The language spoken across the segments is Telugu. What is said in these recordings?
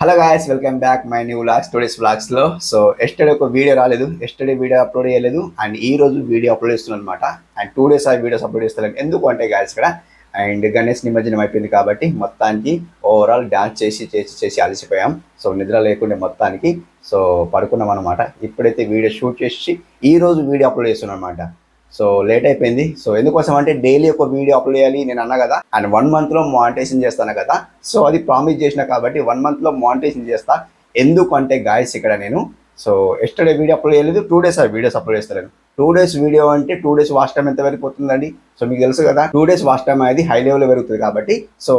Hello guys, welcome back my new vlogs today's vlogs లో. సో ఎస్టర్డే ఒక వీడియో రాలేదు, ఎస్టర్డే వీడియో అప్లోడ్ చేయలేదు అండ్ ఈ రోజు వీడియో అప్లోడ్ చేస్తున్నాను అనమాట. అండ్ 2 days ఆ వీడియోస్ అప్లోడ్ చేస్తాను. ఎందుకు అంటే గాయస్ ఇక్కడ అండ్ గణేష్ నిమజ్జనం అయిపోయింది కాబట్టి మొత్తానికి ఓవరాల్ డాన్స్ చేసి అలసిపోయాం. సో నిద్ర లేకుండా మొత్తానికి సో పడుకున్నాం అనమాట. ఇప్పుడైతే వీడియో షూట్ చేసి ఈ రోజు వీడియో అప్లోడ్ చేస్తున్నాను అనమాట. సో లేట్ అయిపోయింది. సో ఎందుకోసం అంటే డైలీ ఒక వీడియో అప్లోడ్ చేయాలి నేను అన్నా కదా. అండ్ 1 monthలో మానిటైజేషన్ చేస్తాను కదా. సో అది ప్రామిస్ చేసిన కాబట్టి 1 monthలో మానిటైజేషన్ చేస్తా. ఎందుకు అంటే గాయస్ ఇక్కడ నేను సో ఎస్టర్డే వీడియో అప్లోడ్ చేయలేదు, 2 days ఆ వీడియోస్ అప్లోడ్ చేస్తాను. 2 days వీడియో అంటే 2 days వాచ్ టైం ఎంత పెరిగిపోతుందండి. సో మీకు తెలుసు కదా 2 days వాచ్ టైం అనేది హై లెవెల్లో పెరుగుతుంది కాబట్టి సో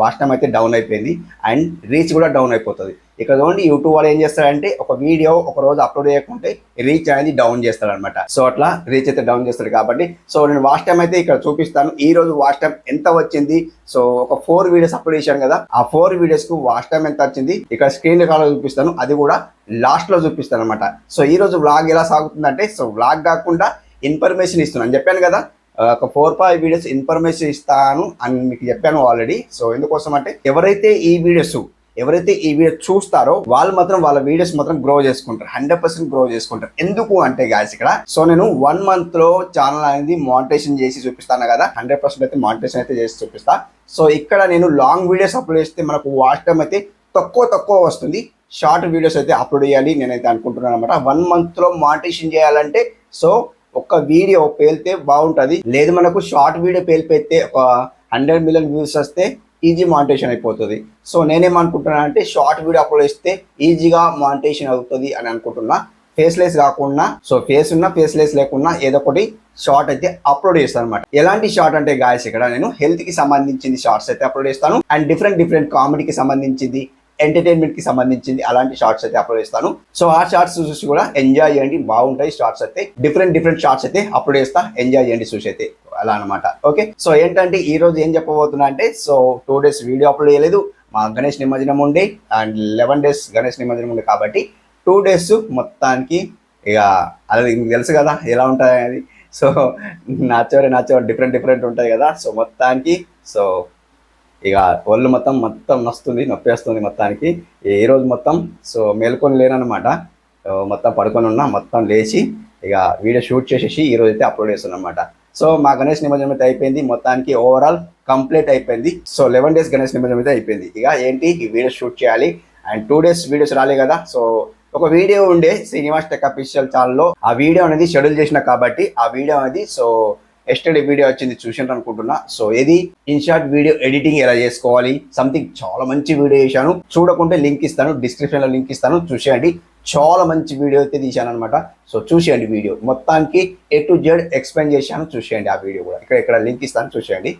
వాచ్ టైం అయితే డౌన్ అయిపోయింది అండ్ రీచ్ కూడా డౌన్ అయిపోతుంది. ఇక్కడ చూడండి యూట్యూబ్ వాళ్ళు ఏం చేస్తారంటే ఒక వీడియో ఒక రోజు అప్లోడ్ చేయకుంటే రీచ్ అనేది డౌన్ చేస్తాడు అనమాట. సో అట్లా రీచ్ అయితే డౌన్ చేస్తాడు కాబట్టి సో నేను వాచ్ టైం అయితే ఇక్కడ చూపిస్తాను. ఈ రోజు వాచ్ టైం ఎంత వచ్చింది. సో ఒక 4 వీడియోస్ అప్లోడ్ చేశాను కదా, ఆ 4 వీడియోస్ కు వాచ్ టైం ఎంత వచ్చింది ఇక్కడ స్క్రీన్ రికార్డ్ చూపిస్తాను. అది కూడా లాస్ట్ లో చూపిస్తాను అనమాట. సో ఈ రోజు వ్లాగ్ ఎలా సాగుతుందంటే సో వ్లాగ్ కాకుండా ఇన్ఫర్మేషన్ ఇస్తున్నాను అని చెప్పాను కదా. ఒక 4-5 వీడియోస్ ఇన్ఫర్మేషన్ ఇస్తాను అని మీకు చెప్పాను ఆల్రెడీ. సో ఎందుకోసం అంటే ఎవరైతే ఈ వీడియో చూస్తారో వాళ్ళు మాత్రం వాళ్ళ వీడియోస్ మాత్రం గ్రో చేసుకుంటారు, 100% గ్రో చేసుకుంటారు. ఎందుకు అంటే గాయస్ ఇక్కడ సో నేను 1 monthలో ఛానల్ అనేది మానిటైజేషన్ చేసి చూపిస్తాను కదా, 100% అయితే మానిటైజేషన్ అయితే చేసి చూపిస్తా. సో ఇక్కడ నేను లాంగ్ వీడియోస్ అప్లోడ్ చేస్తే మనకు వాచ్ టైం అయితే తక్కువ వస్తుంది. షార్ట్ వీడియోస్ అయితే అప్లోడ్ చేయాలి నేనైతే అనుకుంటున్నాను అనమాట. 1 monthలో మానిటైజేషన్ చేయాలంటే సో ఒక వీడియో పేలితే బాగుంటుంది. లేదు మనకు షార్ట్ వీడియో పేలిపోతే ఒక 100 million వ్యూస్ వస్తే ఈజీ మానిటైజేషన్ అయిపోతుంది. సో నేనేమనుకుంటున్నా అంటే షార్ట్ వీడియో అప్లోడ్ చేస్తే ఈజీగా మానిటైజేషన్ అవుతుంది అని అనుకుంటున్నా. ఫేస్లెస్ కాకుండా సో ఫేస్ ఉన్నా ఫేస్లెస్ లేకుండా ఏదో ఒకటి షార్ట్ అయితే అప్లోడ్ చేస్తాను అనమాట. ఎలాంటి షార్ట్ అంటే గాయస్ ఇక్కడ నేను హెల్త్ కి సంబంధించింది షార్ట్స్ అయితే అప్లోడ్ చేస్తాను అండ్ డిఫరెంట్ కామెడీకి సంబంధించింది, ఎంటర్టైన్మెంట్ కి సంబంధించింది అలాంటి షార్ట్స్ అయితే అప్లోడ్ చేస్తాను. సో ఆ షార్ట్స్ చూసి కూడా ఎంజాయ్ చేయండి, బాగుంటాయి షార్ట్స్ అయితే. డిఫరెంట్ షార్ట్స్ అయితే అప్లోడ్ చేస్తా, ఎంజాయ్ చేయండి చూసి అయితే అలా అనమాట. ఓకే, సో ఏంటంటే ఈ రోజు ఏం చెప్పబోతున్నా అంటే సో 2 days వీడియో అప్లోడ్ చేయలేదు. మా గణేష్ నిమజ్జనం ఉండి అండ్ 11 days గణేష్ నిమజ్జనం ఉంది కాబట్టి 2 days మొత్తానికి ఇక అది మీకు తెలుసు కదా ఎలా ఉంటుంది అనేది. సో నచ్చో డిఫరెంట్ ఉంటాయి కదా. సో మొత్తానికి సో ఇక ఒళ్ళు మొత్తం నొప్పి వస్తుంది మొత్తానికి. ఈ రోజు మొత్తం సో మేల్కొని లేనమాట, మొత్తం పడుకొని ఉన్నా. మొత్తం లేచి ఇక వీడియో షూట్ చేసేసి ఈ రోజు అయితే అప్లోడ్ చేస్తున్నాను అనమాట. సో మా గణేష్ నిమజ్జనం అయితే అయిపోయింది, మొత్తానికి ఓవరాల్ కంప్లీట్ అయిపోయింది. సో 11 days గణేష్ నిమజ్జనం అయితే అయిపోయింది. ఇక ఏంటి ఈ వీడియో షూట్ చేయాలి అండ్ 2 days వీడియోస్ రాలే కదా. సో ఒక వీడియో ఉండే శ్రీనివాస్ టెక్ అఫీషియల్ ఛానల్లో ఆ వీడియో అనేది షెడ్యూల్ చేసిన కాబట్టి ఆ వీడియో అనేది సో ఎస్టర్డే వీడియో వచ్చింది చూసినట్టు అనుకుంటున్నా. సో ఇది ఇన్షార్ట్ వీడియో ఎడిటింగ్ ఎలా చేసుకోవాలి సంథింగ్ చాలా మంచి వీడియో చేశాను. చూడకుంటే లింక్ ఇస్తాను, డిస్క్రిప్షన్లో లింక్ ఇస్తాను, చూసేయండి. చాలా మంచి వీడియో అయితే తీశాను అనమాట. సో చూసేయండి వీడియో మొత్తానికి A to Z ఎక్స్ప్లెయిన్ చేశాను, చూసేయండి. ఆ వీడియో కూడా ఇక్కడ లింక్ ఇస్తాను, చూసేయండి.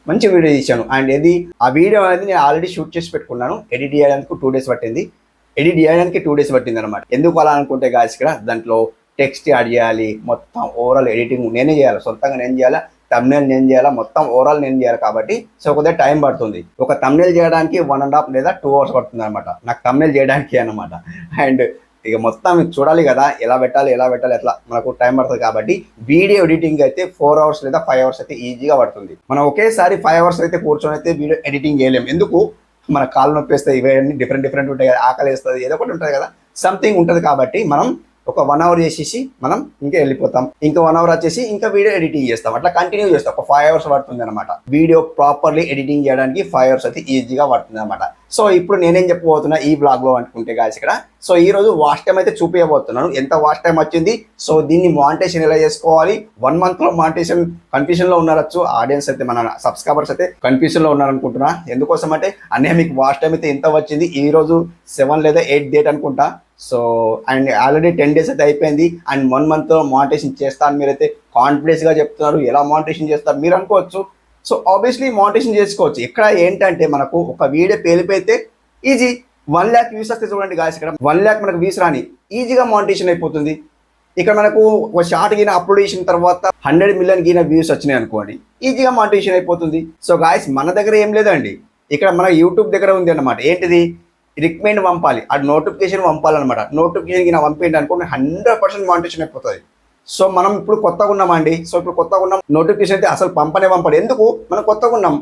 మంచి వీడియో తీశాను అండ్ ఇది ఆ వీడియో అనేది నేను ఆల్రెడీ షూట్ చేసి పెట్టుకున్నాను. ఎడిట్ చేయడానికి 2 days పట్టింది, అనమాట. ఎందుకు అలా అనుకుంటే గాయస్ ఇక్కడ దాంట్లో టెక్స్ట్ యాడ్ చేయాలి, మొత్తం ఓవరాల్ ఎడిటింగ్ నేనే చేయాలి, సొంతంగా నేను చేయాలి, తమ్నెయిల్ నేను చేయాలా, మొత్తం ఓవరాల్ నేను చేయాలి కాబట్టి సో కొద్దిగా టైం పడుతుంది. ఒక తమ్నెయిల్ చేయడానికి 1.5 లేదా 2 hours పడుతుంది అనమాట నాకు తమ్నెయిల్ చేయడానికి అనమాట. అండ్ ఇక మొత్తం మీకు చూడాలి కదా ఎలా పెట్టాలి ఎట్లా మనకు టైం పడుతుంది కాబట్టి వీడియో ఎడిటింగ్ అయితే 4 hours లేదా 5 hours అయితే ఈజీగా పడుతుంది. మనం ఒకేసారి 5 hours అయితే కూర్చొని అయితే వీడియో ఎడిటింగ్ చేయలేము. ఎందుకు మన కాళ్ళు నొప్పి వేస్తాయి, ఇవన్నీ డిఫరెంట్ ఉంటాయి కదా, ఆకలి వేస్తుంది, ఏదో ఒకటి ఉంటుంది కదా, సంథింగ్ ఉంటుంది. కాబట్టి మనం ఒక 1 hour చేసేసి మనం ఇంకా వెళ్ళిపోతాం, ఇంకా 1 hour వచ్చేసి ఇంకా వీడియో ఎడిటింగ్ చేస్తాం, అట్లా కంటిన్యూ చేస్తాం. ఒక 5 hours పడుతుంది అనమాట వీడియో ప్రాపర్లీ ఎడిటింగ్ చేయడానికి. 5 hours అయితే ఈజీగా పడుతుంది అనమాట. సో ఇప్పుడు నేనేం చెప్పబోతున్నా ఈ బ్లాగ్ లో అనుకుంటే గాయస్ ఇక్కడ సో ఈ రోజు వాచ్ టైం అయితే చూపించబోతున్నాను, ఎంత వాచ్ టైం వచ్చింది. సో దీన్ని మానిటైజేషన్ ఎలా చేసుకోవాలి. 1 monthలో మానిటైజేషన్ కన్ఫ్యూజన్ లో ఉన్నారచ్చు ఆడియన్స్ అయితే, మన సబ్స్క్రైబర్స్ అయితే కన్ఫ్యూజన్ లో ఉన్నారనుకుంటున్నా. ఎందుకోసం అంటే అన్నీ మీకు వాచ్ టైం అయితే ఎంత వచ్చింది. ఈ రోజు 7 లేదా 8 డేట్ అనుకుంటా. సో అండ్ ఆల్రెడీ 10 days అయితే అయిపోయింది అండ్ 1 monthలో మానిటైజేషన్ చేస్తాను మీరైతే కాన్ఫిడెన్స్గా చెప్తున్నారు. ఎలా మానిటైజేషన్ చేస్తారు మీరు అనుకోవచ్చు. సో ఆబ్వియస్లీ మానిటైజేషన్ చేసుకోవచ్చు. ఇక్కడ ఏంటంటే మనకు ఒక వీడియో పేలిపోతే ఈజీ 1 lakh వ్యూస్ వస్తే చూడండి గాయస్ ఇక్కడ 1 lakh మనకు వ్యూస్ రాని ఈజీగా మానిటైజేషన్ అయిపోతుంది. ఇక్కడ మనకు ఒక షార్ట్ గిన అప్లోడ్ చేసిన తర్వాత 100 million గిన వ్యూస్ వచ్చినాయి అనుకోండి, ఈజీగా మానిటైజేషన్ అయిపోతుంది. సో గాయస్ మన దగ్గర ఏం లేదండి, ఇక్కడ మన యూట్యూబ్ దగ్గర ఉంది అన్నమాట. ఏంటిది రికమెండ్ పంపాలి, అది నోటిఫికేషన్ పంపాలన్నమాట. నోటిఫికేషన్ గిన పంపేయండి అనుకోండి 100% మానిటైజేషన్ అయిపోతుంది. సో మనం ఇప్పుడు కొత్తగా ఉన్నామండి. సో ఇప్పుడు కొత్తగా ఉన్నాం, నోటిఫికేషన్ అయితే అసలు పంపడు. ఎందుకు మనం కొత్తగా ఉన్నాం.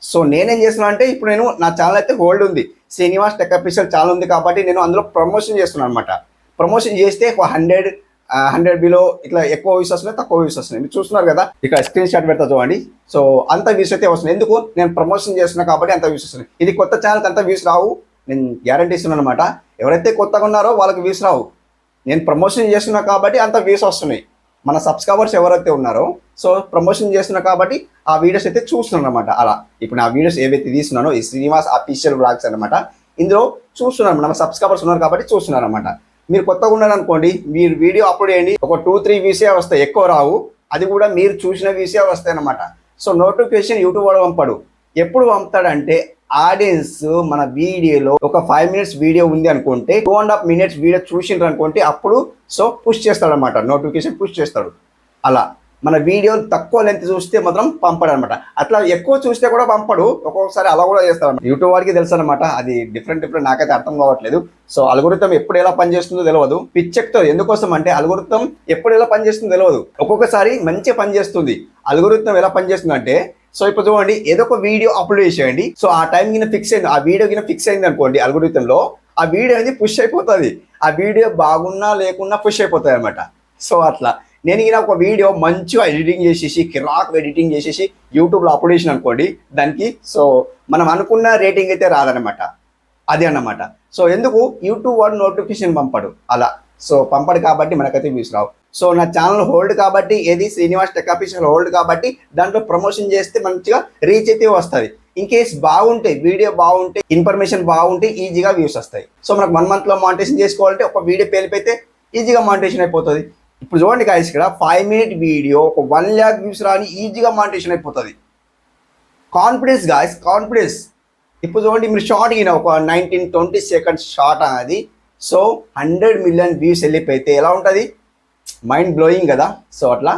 సో నేనేం చేస్తున్నా అంటే ఇప్పుడు నేను నా ఛానల్ అయితే హోల్డ్ ఉంది. శ్రీనివాస్ టెక్ అఫీషియల్ ఛానల్ ఉంది కాబట్టి నేను అందులో ప్రమోషన్ చేస్తున్నాను అనమాట. ప్రమోషన్ చేస్తే ఒక 100 బిలో ఇట్లా ఎక్కువ వ్యూస్ వస్తున్నాయి, తక్కువ వ్యూస్ వస్తున్నాయి. మీరు చూస్తున్నారు కదా, ఇక్కడ స్క్రీన్ షాట్ పెడతా చూడండి. సో అంత వ్యూస్ అయితే వస్తున్నాయి. ఎందుకు? నేను ప్రమోషన్ చేస్తున్నా కాబట్టి అంత వ్యూస్ వస్తున్నాయి. ఇది కొత్త ఛానల్కి అంత వ్యూస్ రావు, నేను గ్యారంటీ ఇస్తున్నాను అనమాట. ఎవరైతే కొత్తగా ఉన్నారో వాళ్ళకి వ్యూస్ రావు. నేను ప్రమోషన్ చేస్తున్నా కాబట్టి అంత వ్యూస్ వస్తున్నాయి. మన సబ్స్క్రైబర్స్ ఎవరైతే ఉన్నారో సో ప్రమోషన్ చేస్తున్నా కాబట్టి ఆ వీడియోస్ అయితే చూస్తున్నాను అనమాట. అలా ఇప్పుడు నా వీడియోస్ ఏవైతే తీస్తున్నానో ఈ శ్రీనివాస్ అఫీషియల్ వ్లాగ్స్ అనమాట, ఇందులో చూస్తున్నాను. మన సబ్స్క్రైబర్స్ ఉన్నారు కాబట్టి చూస్తున్నారు అనమాట. మీరు కొత్తగా ఉన్నారనుకోండి, మీరు వీడియో అప్లోడ్ చేయండి, ఒక 2-3 వ్యూసే వస్తాయి, ఎక్కువ రావు. అది కూడా మీరు చూసిన వ్యూసే వస్తాయి అనమాట. సో నోటిఫికేషన్ యూట్యూబ్ వాడు పంపడు. ఎప్పుడు పంపుతాడంటే ఆడియన్స్ మన వీడియోలో ఒక 5 minutes వీడియో ఉంది అనుకుంటే 2.5 minutes వీడియో చూసిండ్రు అనుకుంటే అప్పుడు సో పుష్ చేస్తాడు అనమాట, నోటిఫికేషన్ పుష్ చేస్తాడు. అలా మన వీడియో తక్కువ లెంత్ చూస్తే మాత్రం పంపడు అనమాట. అట్లా ఎక్కువ చూస్తే కూడా పంపడు, ఒక్కొక్కసారి అలా కూడా చేస్తాడు. యూట్యూబ్ వాడికి తెలుసు అనమాట, అది డిఫరెంట్ నాకైతే అర్థం కావట్లేదు. సో అల్గోరిథం ఎప్పుడు ఎలా పనిచేస్తుందో తెలియదు. పిచ్చెక్తో ఎందుకోసం అంటే అల్గోరిథం ఎప్పుడు ఎలా పనిచేస్తుందో తెలియదు. ఒక్కొక్కసారి మంచిగా పనిచేస్తుంది. అల్గోరిథం ఎలా పనిచేస్తుంది అంటే, సో ఇప్పుడు చూడండి, ఏదో ఒక వీడియో అప్లోడ్ చేసేయండి. సో ఆ టైం కింద ఫిక్స్ అయింది, ఆ వీడియో కింద ఫిక్స్ అయింది అనుకోండి అల్గోరిథంలో, ఆ వీడియో అనేది పుష్ అయిపోతుంది. ఆ వీడియో బాగున్నా లేకున్నా పుష్ అయిపోతుంది అనమాట. సో అట్లా నేను ఇక ఒక వీడియో మంచిగా ఎడిటింగ్ చేసేసి కిరాక్ ఎడిటింగ్ చేసేసి యూట్యూబ్లో అప్లోడ్ చేసిన అనుకోండి, దానికి సో మనం అనుకున్న రేటింగ్ అయితే రాదనమాట. అది అన్నమాట. సో ఎందుకు? యూట్యూబ్ వాడు నోటిఫికేషన్ పంపడు అలా. సో పంపడు కాబట్టి మనకైతే వ్యూస్ రావు. సో నా ఛానల్ హోల్డ్ కాబట్టి, ఏది శ్రీనివాస్ టెక్ అఫీషియల్ హోల్డ్ కాబట్టి దాంట్లో ప్రమోషన్ చేస్తే మంచిగా రీచ్ అయితే వస్తుంది. ఇన్ కేస్ బాగుంటే, వీడియో బాగుంటే, ఇన్ఫర్మేషన్ బాగుంటే ఈజీగా వ్యూస్ వస్తాయి. సో మనకు 1 monthలో మానిటైజేషన్ చేసుకోవాలంటే ఒక వీడియో పేలిపోతే ఈజీగా మానిటైజేషన్ అయిపోతుంది. ఇప్పుడు చూడండి గాయ్స్, ఇక్కడ 5 minute వీడియో ఒక 1 lakh వ్యూస్ రాని ఈజీగా మానిటైజేషన్ అయిపోతుంది. Confidence guys, confidence. ఇప్పుడు చూడండి, మీరు షార్ట్ గిన ఒక 19-20 seconds షార్ట్ అనేది సో 100 million వ్యూస్ వెళ్ళిపోతే ఎలా ఉంటుంది? మైండ్ బ్లోయింగ్ కదా. సో అట్లా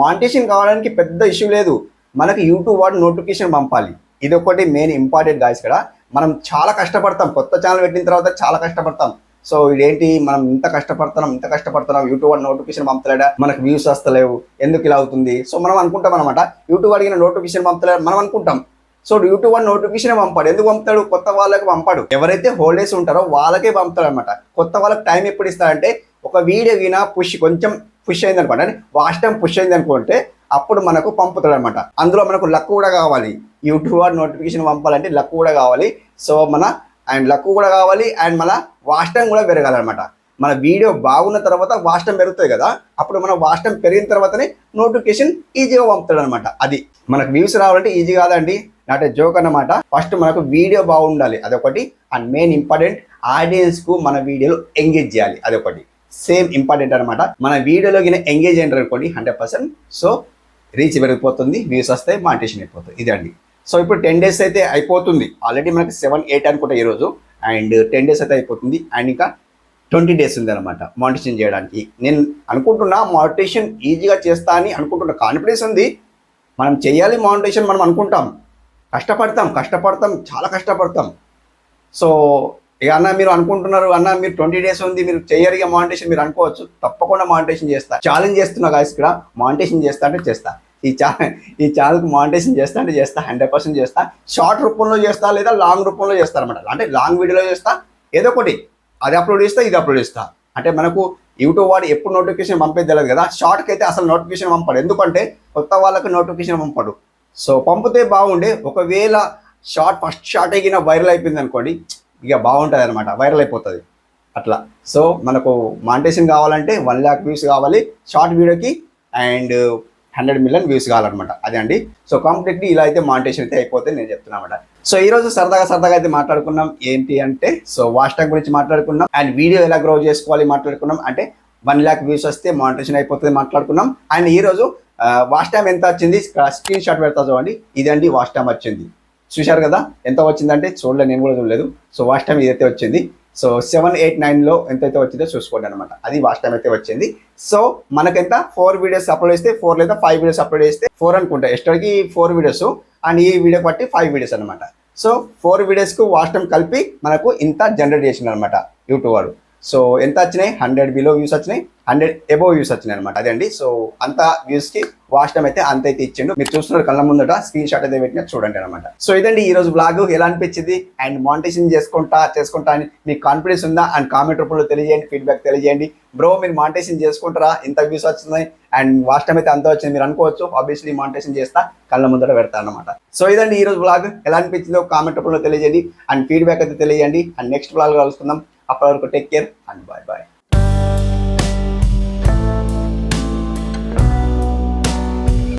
మానిటైజేషన్ కావడానికి పెద్ద ఇష్యూ లేదు, మనకి యూట్యూబ్ వాడు నోటిఫికేషన్ పంపాలి. ఇది ఒకటి మెయిన్ ఇంపార్టెంట్ గాయ్స్. ఇక్కడ మనం చాలా కష్టపడతాం, కొత్త ఛానల్ పెట్టిన తర్వాత చాలా కష్టపడతాం. సో ఇదేంటి, మనం ఇంత కష్టపడుతున్నాం, యూట్యూబ్ వాడు నోటిఫికేషన్ పంపలేడా, మనకు వ్యూస్ వస్తలేవు, ఎందుకు ఇలా అవుతుంది? సో మనం అనుకుంటాం అనమాట, యూట్యూబ్ వాడికి నోటిఫికేషన్ పంపలేడు మనం అనుకుంటాం. సో యూట్యూబ్ వాడు నోటిఫికేషన్ పంపాడు. ఎందుకు పంపుతాడు? కొత్త వాళ్ళకి పంపాడు. ఎవరైతే హోల్డర్స్ ఉంటారో వాళ్ళకే పంపుతాడు అనమాట. కొత్త వాళ్ళకి టైం ఎప్పుడు ఇస్తాడంటే, ఒక వీడియో వినా కొంచెం పుష్ అయింది అనుకోండి, వాచ్ టైం పుష్ అయింది అనుకుంటే అప్పుడు మనకు పంపుతాడు అనమాట. అందులో మనకు లక్ కూడా కావాలి. యూట్యూబ్ వాడు నోటిఫికేషన్ పంపాలంటే లక్ కూడా కావాలి. సో లక్ కూడా కావాలి, అండ్ మన వాచ్ టైం కూడా పెరగాలన్నమాట. మన వీడియో బాగున్న తర్వాత వాచ్ టైం పెరుగుతుంది కదా, అప్పుడు మన వాచ్ టైం పెరిగిన తర్వాతనే నోటిఫికేషన్ ఈజీగా పంపుతాడు అనమాట. అది మనకు వ్యూస్ రావాలంటే ఈజీ కాదండి, నాట్ ఏ జోక్ అన్నమాట. ఫస్ట్ మనకు వీడియో బాగుండాలి, అదొకటి. అండ్ మెయిన్ ఇంపార్టెంట్, ఆడియన్స్కు మన వీడియోలో ఎంగేజ్ చేయాలి, అదొకటి సేమ్ ఇంపార్టెంట్ అనమాట. మన వీడియోలో ఎంగేజ్ అయినారు అనుకోండి 100%, సో రీచ్ పెరిగిపోతుంది, వ్యూస్ వస్తాయి, మానిటైజేషన్ అయిపోతుంది. ఇదండి. సో ఇప్పుడు 10 days అయితే అయిపోతుంది. ఆల్రెడీ మనకి 7-8 అనుకుంటా ఈరోజు, అండ్ 10 days అయితే అయిపోతుంది. అండ్ ఇంకా 20 days ఉంది అనమాట మానిటైజేషన్ చేయడానికి. నేను అనుకుంటున్నా మానిటైజేషన్ ఈజీగా చేస్తా అని అనుకుంటున్నా, కాన్ఫిడెన్స్ ఉంది. మనం చేయాలి మానిటైజేషన్, మనం అనుకుంటాం, కష్టపడతాం, చాలా కష్టపడతాం. సో ఇక అన్న మీరు అనుకుంటున్నారు, అన్న మీరు 20 days ఉంది, మీరు చేయరు ఇక మానిటైజేషన్, మీరు అనుకోవచ్చు. తప్పకుండా మానిటైజేషన్ చేస్తా, ఛాలెంజ్ చేస్తున్నా గాయ్స్. ఇక్కడ మానిటైజేషన్ చేస్తా అంటే చేస్తా, ఈ ఛానల్కి మానిటైజేషన్ చేస్తా అంటే చేస్తా, 100% చేస్తా. షార్ట్ రూపంలో చేస్తా, లేదా లాంగ్ రూపంలో చేస్తా అనమాట. అంటే లాంగ్ వీడియోలో చేస్తా, ఏదో ఒకటి అది అప్లోడ్ చేస్తా, ఇది అప్లోడ్ చేస్తా. అంటే మనకు యూట్యూబ్ వాడు ఎప్పుడు నోటిఫికేషన్ పంపేది తెలియదు కదా. షార్ట్కి అయితే అసలు నోటిఫికేషన్ పంపడు, ఎందుకంటే కొత్త వాళ్ళకి నోటిఫికేషన్ పంపడు. సో పంపితే బాగుండే. ఒకవేళ ఫస్ట్ షార్ట్ అయిన వైరల్ అయిపోయింది అనుకోండి, ఇక బాగుంటుంది అనమాట, వైరల్ అయిపోతుంది అట్లా. సో మనకు మానిటైజేషన్ కావాలంటే 1 lakh వ్యూస్ కావాలి షార్ట్ వీడియోకి, అండ్ 100 million వ్యూస్ కావాలన్నమాట. అదే అండి. సో కంప్లీట్లీ ఇలా అయితే మానిటైజేషన్ అయితే అయిపోతే నేను చెప్తున్నా అనమాట. సో ఈరోజు సరదాగా అయితే మాట్లాడుకున్నాం. ఏంటి అంటే, సో వాచ్ టైం గురించి మాట్లాడుకున్నాం, అండ్ వీడియో ఎలా గ్రో చేసుకోవాలి మాట్లాడుకున్నాం. అంటే 1 lakh వ్యూస్ వస్తే మానిటైజేషన్ అయిపోతుంది మాట్లాడుకున్నాం. అండ్ ఈరోజు వాచ్ టైం ఎంత వచ్చింది స్క్రీన్ షాట్ పెడతా చూడండి. ఇదండి వాచ్ టైం వచ్చింది, చూశారు కదా ఎంత వచ్చిందంటే. చూడలేదు, నేను కూడా చూడలేదు. సో వాచ్ టైం ఇదైతే వచ్చింది. సో 7-8-9లో ఎంతైతే వచ్చిందో చూసుకోండి అనమాట. అది వాచ్ టైం అయితే వచ్చింది. సో మనకెంత 4 videos అప్లోడ్ చేస్తే 4 లేదా 5 videos అప్లోడ్ చేస్తే 4 అనుకుంటా, ఎస్టర్కి 4 videos, అండ్ ఈ వీడియో బట్టి 5 videos అనమాట. సో 4 videosకు వాచ్ టైం కలిపి మనకు ఇంత జనరేట్ చేసింది అనమాట యూట్యూబ్ వాడు. సో ఎంత వచ్చినాయి? 100 బిలో వ్యూస్ వచ్చినాయి, 100 అబోవ్ వ్యూస్ వచ్చినాయి అనమాట. అదే అండి. సో అంత వ్యూస్ కి వాచ్ టైం అయితే అంత అయితే ఇచ్చిండు. మీరు చూస్తున్నారు కళ్ళ ముందట స్క్రీన్ షాట్ అయితే పెట్టిన చూడండి అనమాట. సో ఇదండి ఈ రోజు బ్లాగ్. ఎలా అనిపించింది అండ్ మానిటైజేషన్ చేసుకుంటా అని మీకు కాన్ఫిడెన్స్ ఉందా అండ్ కామెంట్ రూపంలో తెలియజేయండి, ఫీడ్బ్యాక్ తెలియజేయండి. బ్రో మీరు మానిటైజేషన్ చేసుకుంటారా, ఇంత వ్యూస్ వచ్చినాయి అండ్ వాచ్ టైం అయితే అంత వచ్చింది మీరు అనుకోవచ్చు. ఆబ్వియస్లీ మానిటైజేషన్ చేస్తా, కళ్ళ ముందర పెడతా అనమాట. సో ఇదండి ఈ రోజు బ్లాగ్. ఎలా అనిపించిందో కామెంట్ రూపంలో తెలియజేయండి అండ్ ఫీడ్బ్యాక్ అయితే తెలియజేయండి. అండ్ నెక్స్ట్ బ్లాగ్ కలుసుకుందాం. అప్పటి వరకు take care and bye bye.